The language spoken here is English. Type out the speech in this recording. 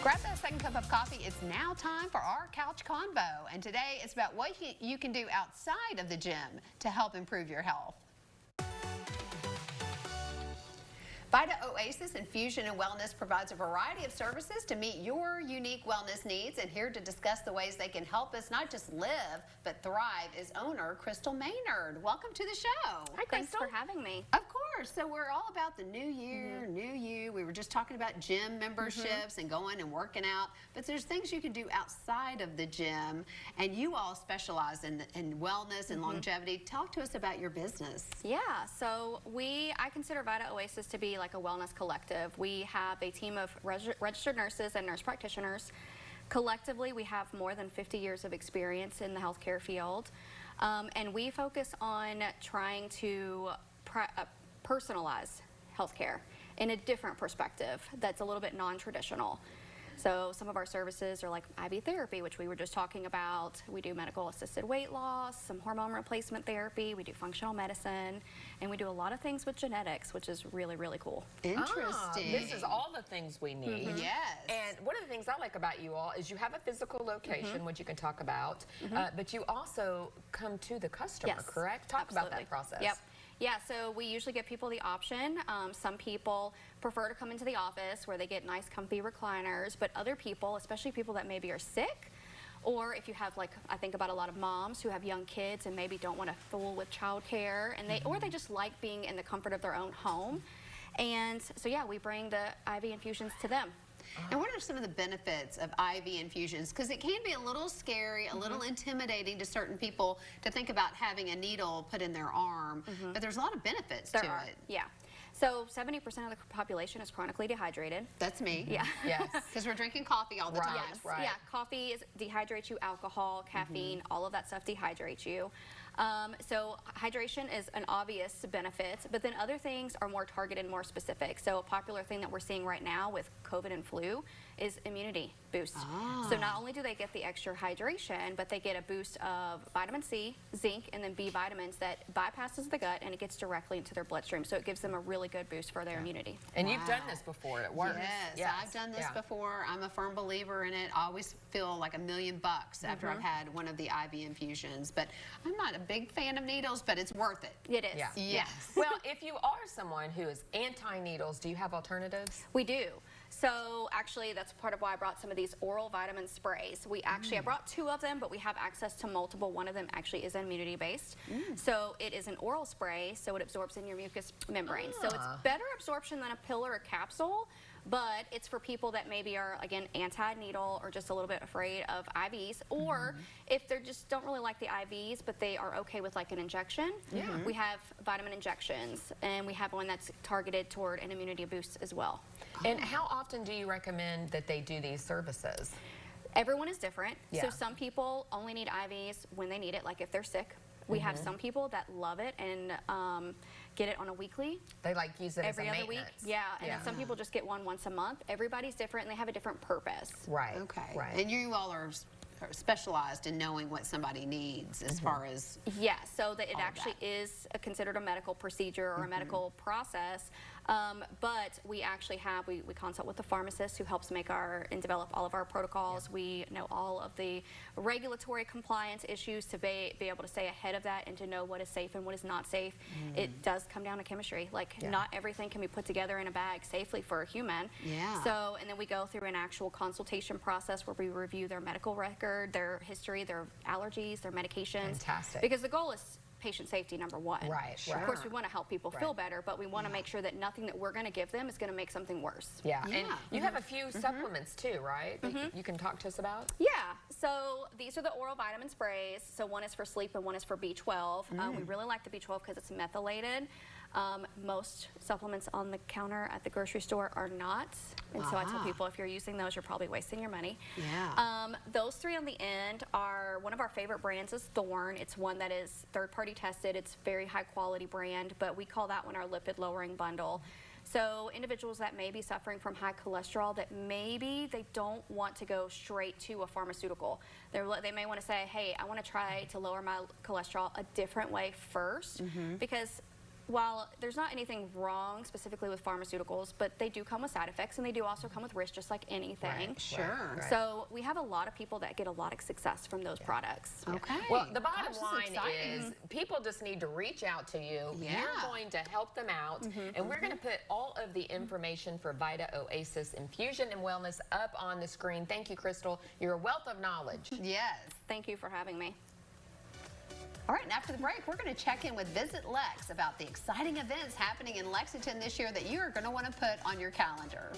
Grab that second cup of coffee. It's now time for our couch convo. And today it's about what you can do outside of the gym to help improve your health. VitaOasis Infusion and Wellness provides a variety of services to meet your unique wellness needs. And here to discuss the ways they can help us not just live, but thrive is owner Crystal Maynard. Welcome to the show. Hi, thanks for having me. Of course. So we're all about the new year, new you. We were just talking about gym memberships and going and working out. But there's things you can do outside of the gym. And you all specialize in wellness and longevity. Talk to us about your business. Yeah, so I consider VitaOasis to be like a wellness collective. We have a team of registered nurses and nurse practitioners. Collectively, we have more than 50 years of experience in the healthcare field. And we focus on trying to personalize healthcare in a different perspective that's a little bit non-traditional. So some of our services are like IV therapy, which we were just talking about. We do medical assisted weight loss, some hormone replacement therapy. We do functional medicine, and we do a lot of things with genetics, which is really, really cool. Interesting. This is all the things we need. Yes. And one of the things I like about you all is you have a physical location, which you can talk about, but you also come to the customer, correct? Talk about that process. Yep. Yeah, so we usually give people the option. Some people prefer to come into the office where they get nice, comfy recliners, but other people, especially people that maybe are sick, or if you have, like, I think about a lot of moms who have young kids and maybe don't want to fool with childcare, and or they just like being in the comfort of their own home. And so, yeah, we bring the IV infusions to them. And what are some of the benefits of IV infusions? Because it can be a little scary, a little intimidating to certain people to think about having a needle put in their arm, but there's a lot of benefits to it. Yeah. So 70% of the population is chronically dehydrated. That's me. Yeah. Yes. Because we're drinking coffee all the time. Yes. Right. Yeah, coffee dehydrates you, alcohol, caffeine, all of that stuff dehydrates you. So hydration is an obvious benefit, but then other things are more targeted, more specific. So a popular thing that we're seeing right now with COVID and flu is immunity boost. So not only do they get the extra hydration, but they get a boost of vitamin C, zinc, and then B vitamins that bypasses the gut and it gets directly into their bloodstream. So it gives them a really good boost for their immunity. And you've done this before at work. Yes, I've done this before. I'm a firm believer in it. I always feel like $1,000,000 after I've had one of the IV infusions. But I'm not a big fan of needles, but it's worth it. It is. Yeah. Yes. Well, if you are someone who is anti-needles, do you have alternatives? We do. So actually, that's part of why I brought some of these oral vitamin sprays. We actually, I brought 2 of them, but we have access to multiple. One of them actually is immunity based. So it is an oral spray, so it absorbs in your mucous membrane. So it's better absorption than a pill or a capsule, but it's for people that maybe are, again, anti-needle or just a little bit afraid of IVs, or if they just don't really like the IVs, but they are okay with like an injection. We have vitamin injections, and we have one that's targeted toward an immunity boost as well. And how often do you recommend that they do these services? Everyone is different. Yeah. So some people only need IVs when they need it, like if they're sick. We have some people that love it and get it on a weekly. They like use it every as a other week. maintenance. Yeah, and then some people just get one once a month. Everybody's different and they have a different purpose. Right. Okay. Right. And you all are specialized in knowing what somebody needs as far as so that it actually is considered a medical procedure or a medical process, but we actually have we consult with the pharmacist who helps make and develop all of our protocols. We know all of the regulatory compliance issues to be able to stay ahead of that and to know what is safe and what is not safe. It does come down to chemistry. Like not everything can be put together in a bag safely for a human. So and then we go through an actual consultation process where we review their medical record, their history, their allergies, their medications. Fantastic. Because the goal is patient safety, number one. Right. Of course, we want to help people feel better, but we want to make sure that nothing that we're going to give them is going to make something worse. And you have a few supplements too, right? That you can talk to us about? Yeah, so these are the oral vitamin sprays. So one is for sleep and one is for B12. We really like the B12 because it's methylated. Most supplements on the counter at the grocery store are not. And so I tell people, if you're using those, you're probably wasting your money. Those 3 on the end are, one of our favorite brands is Thorne. It's one that is third-party tested. It's very high-quality brand, but we call that one our lipid-lowering bundle. So individuals that may be suffering from high cholesterol, that maybe they don't want to go straight to a pharmaceutical. They may want to say, hey, I want to try to lower my cholesterol a different way first, because while there's not anything wrong specifically with pharmaceuticals, but they do come with side effects, and they do also come with risk, just like anything. Right, Sure. right. So we have a lot of people that get a lot of success from those products. Okay. Well, the bottom Gosh, this line exciting. is people just need to reach out to you. Yeah. You're going to help them out. And we're going to put all of the information for VitaOasis Infusion and Wellness up on the screen. Thank you, Crystal. You're a wealth of knowledge. Yes. Thank you for having me. All right, and after the break, we're going to check in with Visit Lex about the exciting events happening in Lexington this year that you are going to want to put on your calendar.